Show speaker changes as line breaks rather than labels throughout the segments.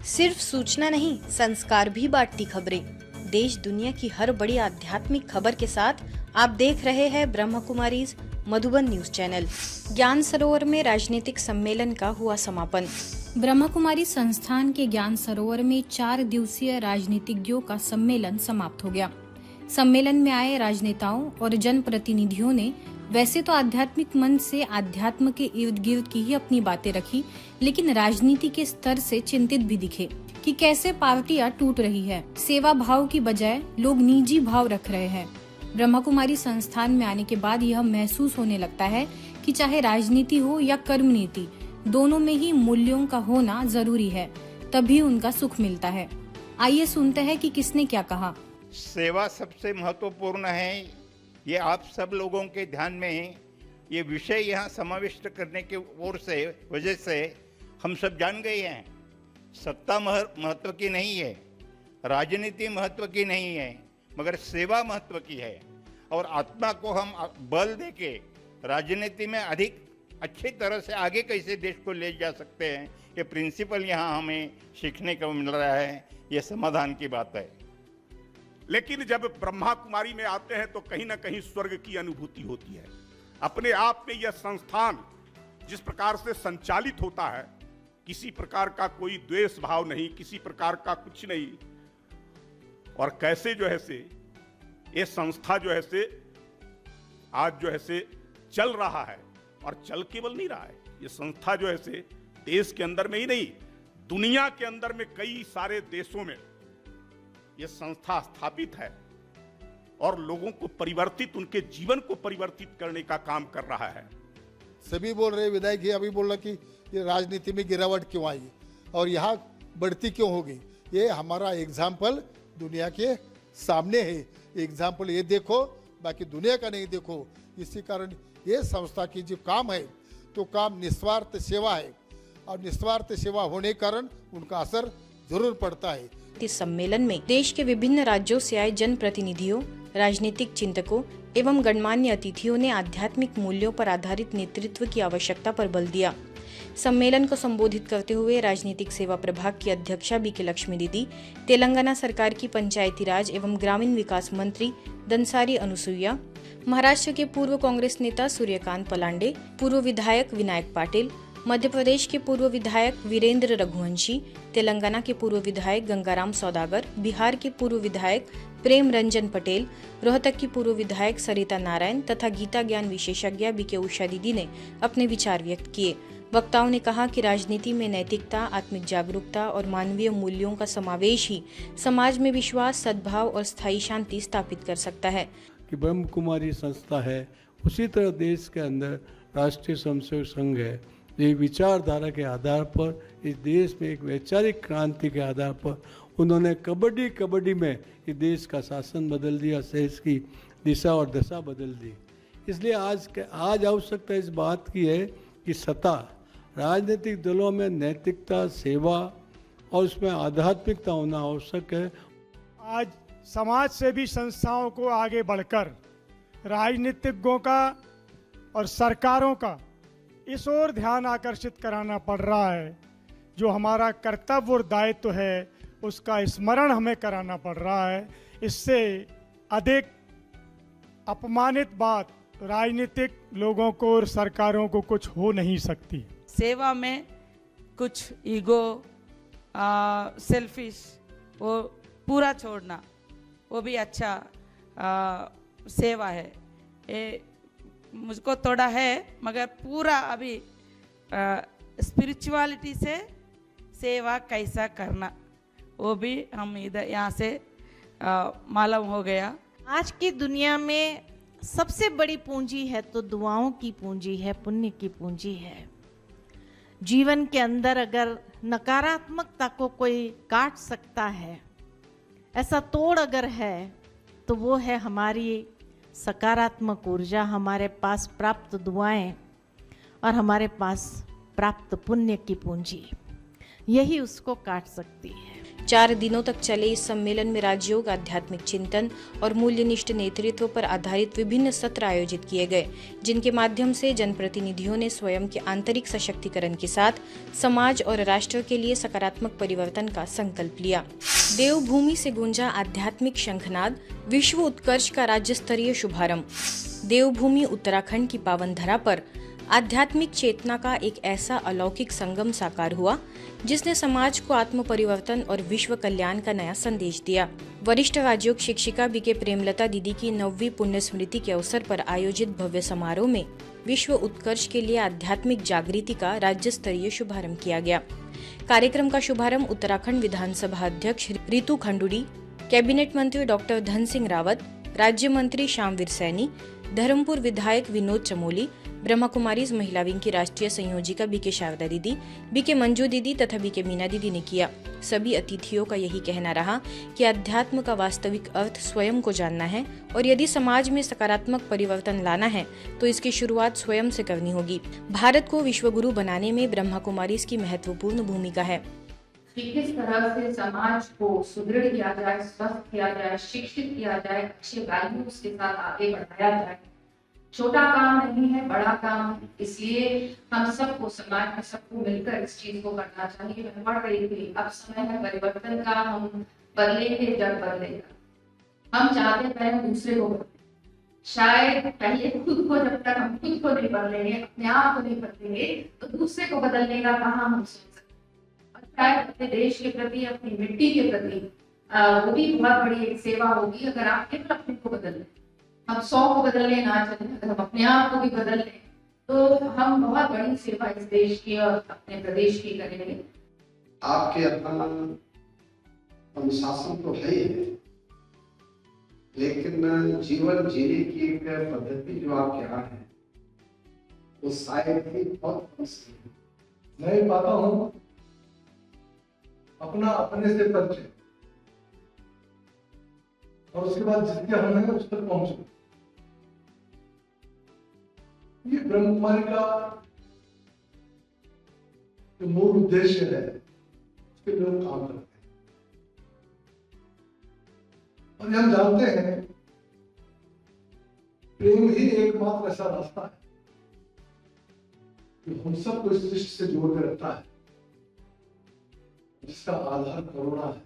सिर्फ सूचना नहीं, संस्कार भी बांटती खबरें। देश दुनिया की हर बड़ी आध्यात्मिक खबर के साथ आप देख रहे हैं ब्रह्म कुमारीज मधुबन न्यूज चैनल। ज्ञान सरोवर में राजनीतिक सम्मेलन का हुआ समापन। ब्रह्म कुमारी संस्थान के ज्ञान सरोवर में 4 दिवसीय राजनीतिज्ञों का सम्मेलन समाप्त हो गया। सम्मेलन में आए राजनेताओं और जनप्रतिनिधियों ने वैसे तो आध्यात्मिक मन से अध्यात्म के इर्द गिर्द की ही अपनी बातें रखी, लेकिन राजनीति के स्तर से चिंतित भी दिखे कि कैसे पार्टियां टूट रही है। सेवा भाव की बजाय लोग निजी भाव रख रहे हैं। ब्रह्म कुमारी संस्थान में आने के बाद यह महसूस होने लगता है कि चाहे राजनीति हो या कर्म नीति, दोनों में ही मूल्यों का होना जरूरी है, तभी उनका सुख मिलता है। आइए सुनते हैं कि किसने क्या कहा।
सेवा सबसे महत्वपूर्ण है, ये आप सब लोगों के ध्यान में ये विषय यहाँ समाविष्ट करने की ओर से वजह से हम सब जान गए हैं। सत्ता महत्व की नहीं है, राजनीति महत्व की नहीं है, मगर सेवा महत्व की है। और आत्मा को हम बल देके राजनीति में अधिक अच्छी तरह से आगे कैसे देश को ले जा सकते हैं, ये प्रिंसिपल यहाँ हमें सीखने को मिल रहा है। ये समाधान की बात है।
लेकिन जब ब्रह्मा कुमारी में आते हैं तो कहीं ना कहीं स्वर्ग की अनुभूति होती है। अपने आप में यह संस्थान जिस प्रकार से संचालित होता है, किसी प्रकार का कोई द्वेष भाव नहीं, किसी प्रकार का कुछ नहीं, और कैसे जो है से ये संस्था जो है से आज जो है से चल रहा है। और चल केवल नहीं रहा है, ये संस्था जो है से देश के अंदर में ही नहीं, दुनिया के अंदर में कई सारे देशों में ये संस्था स्थापित है और लोगों को परिवर्तित, उनके जीवन को परिवर्तित करने का काम कर रहा है।
सभी बोल रहे, विधायक जी अभी बोल रहा कि ये राजनीति में गिरावट क्यों आई और यहाँ बढ़ती क्यों होगी। ये हमारा एग्जाम्पल दुनिया के सामने है। एग्जाम्पल ये देखो, बाकी दुनिया का नहीं देखो। इसी कारण ये संस्था की जो काम है तो काम निस्वार्थ सेवा है, और निस्वार्थ सेवा होने के कारण उनका असर जरूर पड़ता है।
इस सम्मेलन में देश के विभिन्न राज्यों से आए जनप्रतिनिधियों, राजनीतिक चिंतकों एवं गणमान्य अतिथियों ने आध्यात्मिक मूल्यों पर आधारित नेतृत्व की आवश्यकता पर बल दिया। सम्मेलन को संबोधित करते हुए राजनीतिक सेवा प्रभाग की अध्यक्षा बीके लक्ष्मी दीदी, तेलंगाना सरकार की पंचायती राज एवं ग्रामीण विकास मंत्री दंसारी अनुसुईया, महाराष्ट्र के पूर्व कांग्रेस नेता सूर्यकांत पलांडे, पूर्व विधायक विनायक पाटिल, मध्य प्रदेश के पूर्व विधायक वीरेंद्र रघुवंशी, तेलंगाना के पूर्व विधायक गंगाराम सौदागर, बिहार के पूर्व विधायक प्रेम रंजन पटेल, रोहतक की पूर्व विधायक सरिता नारायण तथा गीता ज्ञान विशेषज्ञ बीके उषा दीदी ने अपने विचार व्यक्त किए। वक्ताओं ने कहा कि राजनीति में नैतिकता, आत्मिक जागरूकता और मानवीय मूल्यों का समावेश ही समाज में विश्वास, सद्भाव और स्थायी शांति स्थापित कर सकता है।
कि ब्रह्म कुमारी संस्था है, उसी तरह देश के अंदर राष्ट्रीय स्वयंसेवक संघ है। ये विचारधारा के आधार पर इस देश में एक वैचारिक क्रांति के आधार पर उन्होंने कबड्डी में इस देश का शासन बदल दिया, देश की दिशा और दशा बदल दी। इसलिए आज आवश्यकता इस बात की है कि सत्ता, राजनीतिक दलों में नैतिकता, सेवा और उसमें आध्यात्मिकता होना आवश्यक है।
आज समाज सेवी संस्थाओं को आगे बढ़कर राजनीतिज्ञों का और सरकारों का इस ओर ध्यान आकर्षित कराना पड़ रहा है। जो हमारा कर्तव्य और दायित्व है उसका स्मरण हमें कराना पड़ रहा है। इससे अधिक अपमानित बात राजनीतिक लोगों को और सरकारों को कुछ हो नहीं सकती।
सेवा में कुछ ईगो, सेल्फिश, वो पूरा छोड़ना, वो भी अच्छा सेवा है। ये मुझको थोड़ा है, मगर पूरा अभी स्पिरिचुअलिटी से सेवा कैसा करना, वो भी हम इधर यहाँ से मालूम हो गया।
आज की दुनिया में सबसे बड़ी पूंजी है तो दुआओं की पूंजी है, पुण्य की पूंजी है। जीवन के अंदर अगर नकारात्मकता को कोई काट सकता है, ऐसा तोड़ अगर है, तो वो है हमारी सकारात्मक ऊर्जा, हमारे पास प्राप्त दुआएं और हमारे पास प्राप्त पुण्य की पूंजी, यही उसको काट सकती है।
4 दिनों तक चले इस सम्मेलन में राजयोग, आध्यात्मिक चिंतन और मूल्यनिष्ठ नेतृत्व पर आधारित विभिन्न सत्र आयोजित किए गए, जिनके माध्यम से जनप्रतिनिधियों ने स्वयं के आंतरिक सशक्तिकरण के साथ समाज और राष्ट्र के लिए सकारात्मक परिवर्तन का संकल्प लिया। देवभूमि से गूंजा आध्यात्मिक शंखनाद, विश्व उत्कर्ष का राज्य स्तरीय शुभारंभ। देवभूमि उत्तराखंड की पावन धरा पर आध्यात्मिक चेतना का एक ऐसा अलौकिक संगम साकार हुआ, जिसने समाज को आत्म परिवर्तन और विश्व कल्याण का नया संदेश दिया। वरिष्ठ राजयोग शिक्षिका बीके प्रेमलता दीदी की 9वीं पुण्य स्मृति के अवसर पर आयोजित भव्य समारोह में विश्व उत्कर्ष के लिए आध्यात्मिक जागृति का राज्य स्तरीय शुभारंभ किया गया। कार्यक्रम का शुभारंभ उत्तराखंड विधानसभा अध्यक्ष रितु खंडूड़ी, कैबिनेट मंत्री डॉक्टर धन सिंह रावत, राज्य मंत्री श्यामवीर सैनी, धर्मपुर विधायक विनोद चमोली, ब्रह्मा कुमारीज महिला विंग की राष्ट्रीय संयोजिका बीके शारदा दीदी, बीके मंजू दीदी तथा बीके मीना दीदी ने किया। सभी अतिथियों का यही कहना रहा कि अध्यात्म का वास्तविक अर्थ स्वयं को जानना है और यदि समाज में सकारात्मक परिवर्तन लाना है तो इसकी शुरुआत स्वयं से करनी होगी। भारत को विश्वगुरु बनाने में ब्रह्मा कुमारीज की महत्वपूर्ण भूमिका है।
कि किस तरह से समाज को सुदृढ़ किया जाए, स्वस्थ किया जाए, शिक्षित किया जाए, अच्छे वैल्यूज के साथ आगे बढ़ाया जाए। छोटा काम नहीं है, बड़ा काम है। इसलिए हम सबको, समाज में सबको मिलकर इस चीज को करना चाहिए। मैं पढ़ रही थी, अब समय है परिवर्तन का, हम बदलेंगे जब बदलेगा। हम चाहते हैं दूसरे को बदले, शायद पहले खुद को, जब तक हम खुद को नहीं बदलेंगे, अपने आप को नहीं बदलेंगे, तो दूसरे को बदलने का कहाँ हम सोच सकते। और शायद अपने देश के प्रति, अपनी मिट्टी के प्रति वो भी बहुत बड़ी एक सेवा होगी अगर आप केवल अपने को बदल लें। हम 100 को बदलने ना चले, अगर हम अपने आप को भी बदल लें तो हम बहुत बड़ी सेवा इस देश की और अपने प्रदेश की करेंगे।
आपके अपना अनुशासन तो है ही, लेकिन जीवन जीने की एक पद्धति जो आपके यहाँ है वो शायद ही बहुत मुश्किल है।
मैं पाता हूँ अपना अपने से परिचय और उसके बाद जितने हम हैं उस तक पहुंचो। ये ब्रह्म कुमारी का जो मूल उद्देश्य है उसके लिए हम काम करते हैं और हम जानते हैं प्रेम ही एकमात्र ऐसा रास्ता है जो हम सबको इस सृष्टि से जोड़ कर रखता है, जिसका आधार करुणा है।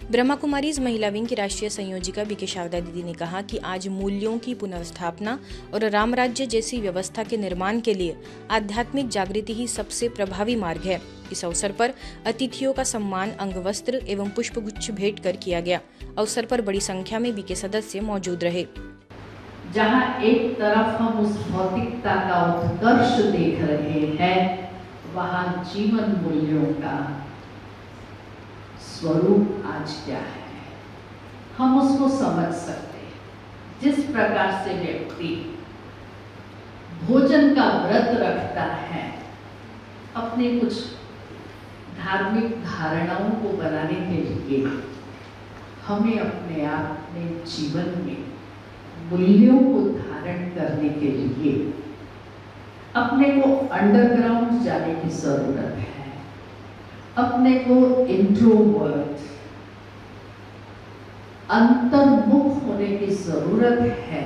ब्रह्मा कुमारीज महिला विंग की राष्ट्रीय संयोजिका बीके शारदा दीदी ने कहा कि आज मूल्यों की पुनर्स्थापना और राम राज्य जैसी व्यवस्था के निर्माण के लिए आध्यात्मिक जागृति ही सबसे प्रभावी मार्ग है। इस अवसर पर अतिथियों का सम्मान अंगवस्त्र एवं पुष्पगुच्छ भेंट कर किया गया। अवसर पर बड़ी संख्या में बीके सदस्य मौजूद रहे।
जहाँ एक तरफ हम उस भौतिकता का उत्कर्ष देख रहे हैं, वहाँ जीवन मूल्यों का स्वरूप आज क्या है हम उसको समझ सकते हैं। जिस प्रकार से व्यक्ति भोजन का व्रत रखता है अपने कुछ धार्मिक धारणाओं को बनाने के लिए, हमें अपने अपने जीवन में मूल्यों को धारण करने के लिए अपने को अंडरग्राउंड जाने की जरूरत है। अपने को इंट्रोवर्ट, अंतर्मुख होने की जरूरत है।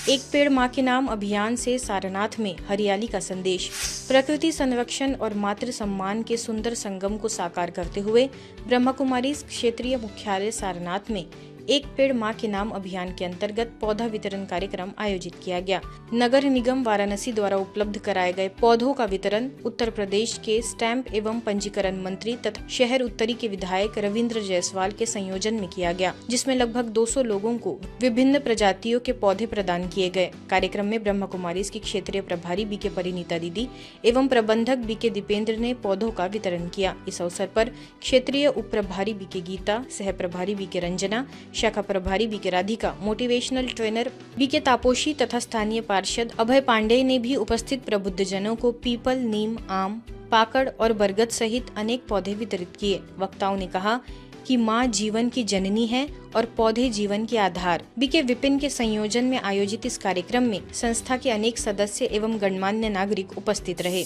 एक पेड़ माँ के नाम अभियान से सारनाथ में हरियाली का संदेश। प्रकृति संरक्षण और मातृ सम्मान के सुंदर संगम को साकार करते हुए ब्रह्मा कुमारीज क्षेत्रीय मुख्यालय सारनाथ में एक पेड़ माँ के नाम अभियान के अंतर्गत पौधा वितरण कार्यक्रम आयोजित किया गया। नगर निगम वाराणसी द्वारा उपलब्ध कराए गए पौधों का वितरण उत्तर प्रदेश के स्टैंप एवं पंजीकरण मंत्री तथा शहर उत्तरी के विधायक रविंद्र जायसवाल के संयोजन में किया गया, जिसमें लगभग 200 लोगों को विभिन्न प्रजातियों के पौधे प्रदान किए गए। कार्यक्रम में ब्रह्मा कुमारीज की क्षेत्रीय प्रभारी बीके परिनीता दीदी एवं प्रबंधक बीके दीपेंद्र ने पौधों का वितरण किया। इस अवसर पर क्षेत्रीय उप प्रभारी बीके गीता, सह प्रभारी बीके रंजना, शाखा प्रभारी BK Radhika, motivational trainer BK Taposhi तथा स्थानीय पार्षद अभय पांडे ने भी उपस्थित प्रबुद्धजनों को पीपल, नीम, आम, पाकड़ और बरगद सहित अनेक पौधे वितरित किए। वक्ताओं ने कहा कि माँ जीवन की जननी है और पौधे जीवन के आधार। बीके विपिन के संयोजन में आयोजित इस कार्यक्रम में संस्था के अनेक सदस्य एवं गणमान्य नागरिक उपस्थित रहे।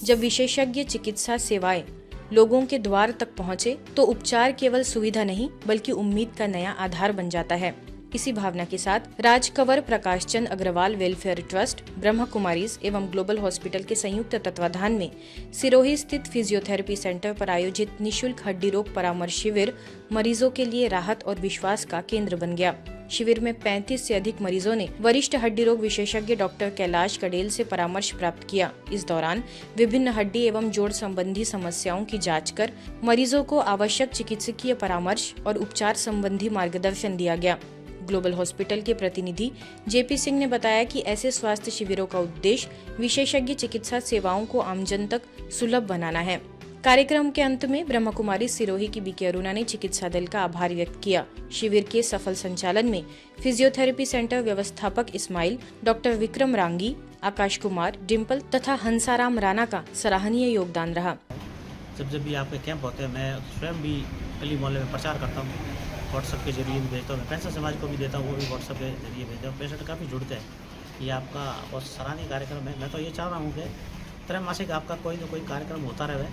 जब विशेषज्ञ चिकित्सा सेवाएं लोगों के द्वार तक पहुंचे तो उपचार केवल सुविधा नहीं बल्कि उम्मीद का नया आधार बन जाता है। इसी भावना के साथ राजकंवर प्रकाश चंद अग्रवाल वेलफेयर ट्रस्ट, ब्रह्मा कुमारीज एवं ग्लोबल हॉस्पिटल के संयुक्त तत्वाधान में सिरोही स्थित फिजियोथेरेपी सेंटर पर आयोजित निशुल्क हड्डी रोग परामर्श शिविर मरीजों के लिए राहत और विश्वास का केंद्र बन गया। शिविर में 35 से अधिक मरीजों ने वरिष्ठ हड्डी रोग विशेषज्ञ डॉक्टर कैलाश कडेल से परामर्श प्राप्त किया। इस दौरान विभिन्न हड्डी एवं जोड़ संबंधी समस्याओं की जांच कर मरीजों को आवश्यक चिकित्सकीय परामर्श और उपचार संबंधी मार्गदर्शन दिया गया। ग्लोबल हॉस्पिटल के प्रतिनिधि जेपी सिंह ने बताया कि ऐसे स्वास्थ्य शिविरों का उद्देश्य विशेषज्ञ चिकित्सा सेवाओं को आमजन तक सुलभ बनाना है। कार्यक्रम के अंत में ब्रह्मा कुमारी सिरोही की बीके अरुणा ने चिकित्सा दल का आभार व्यक्त किया। शिविर के सफल संचालन में फिजियोथेरेपी सेंटर व्यवस्थापक इस्माइल, डॉक्टर विक्रम रांगी, आकाश कुमार, डिम्पल तथा हंसाराम राणा का सराहनीय योगदान रहा।
जब भी आपके कैंप होते हैं, मैं स्वयं भी गली मोहल्ले में प्रचार करता हूँ, व्हाट्सएप के जरिए भी भेजता हूँ, मैं पेंशन समाज को भी देता हूँ, वो भी व्हाट्सएप के जरिए भेजता हूँ। पेशेंट काफ़ी जुड़ते हैं। ये आपका बहुत सराहनीय कार्यक्रम है। मैं तो ये चाह रहा हूँ कि त्रैमासिक आपका कोई न कोई कार्यक्रम होता रहे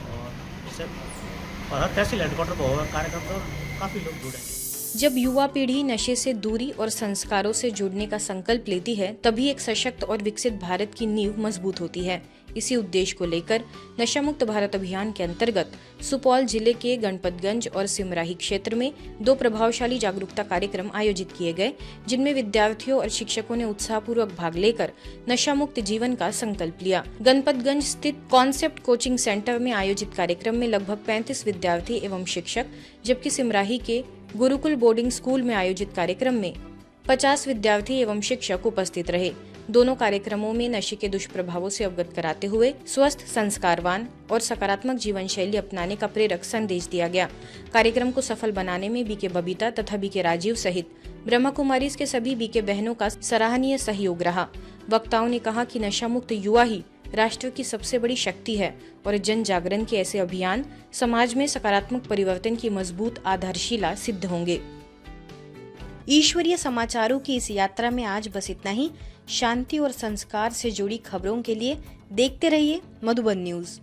और इससे और हर तहसील हेडक्वार्टर पर होगा कार्यक्रम, तो काफ़ी लोग जुड़ेंगे।
जब युवा पीढ़ी नशे से दूरी और संस्कारों से जुड़ने का संकल्प लेती है, तभी एक सशक्त और विकसित भारत की नींव मजबूत होती है। इसी उद्देश्य को लेकर नशा मुक्त भारत अभियान के अंतर्गत सुपौल जिले के गणपतगंज और सिमराही क्षेत्र में 2 प्रभावशाली जागरूकता कार्यक्रम आयोजित किए गए, जिनमें विद्यार्थियों और शिक्षकों ने उत्साहपूर्वक भाग लेकर नशा मुक्त जीवन का संकल्प लिया। गणपतगंज स्थित कॉन्सेप्ट कोचिंग सेंटर में आयोजित कार्यक्रम में लगभग 35 विद्यार्थी एवं शिक्षक, जबकि सिमराही के गुरुकुल बोर्डिंग स्कूल में आयोजित कार्यक्रम में 50 विद्यार्थी एवं शिक्षक उपस्थित रहे। दोनों कार्यक्रमों में नशे के दुष्प्रभावों से अवगत कराते हुए स्वस्थ, संस्कारवान और सकारात्मक जीवन शैली अपनाने का प्रेरक संदेश दिया गया। कार्यक्रम को सफल बनाने में बीके बबीता तथा बीके राजीव सहित ब्रह्मा कुमारीज के सभी बीके बहनों का सराहनीय सहयोग रहा। वक्ताओं ने कहा कि नशा मुक्त युवा ही राष्ट्र की सबसे बड़ी शक्ति है और जन जागरण के ऐसे अभियान समाज में सकारात्मक परिवर्तन की मजबूत आधारशिला सिद्ध होंगे। ईश्वरीय समाचारों की इस यात्रा में आज बस इतना ही। शांति और संस्कार से जुड़ी खबरों के लिए देखते रहिए मधुबन न्यूज।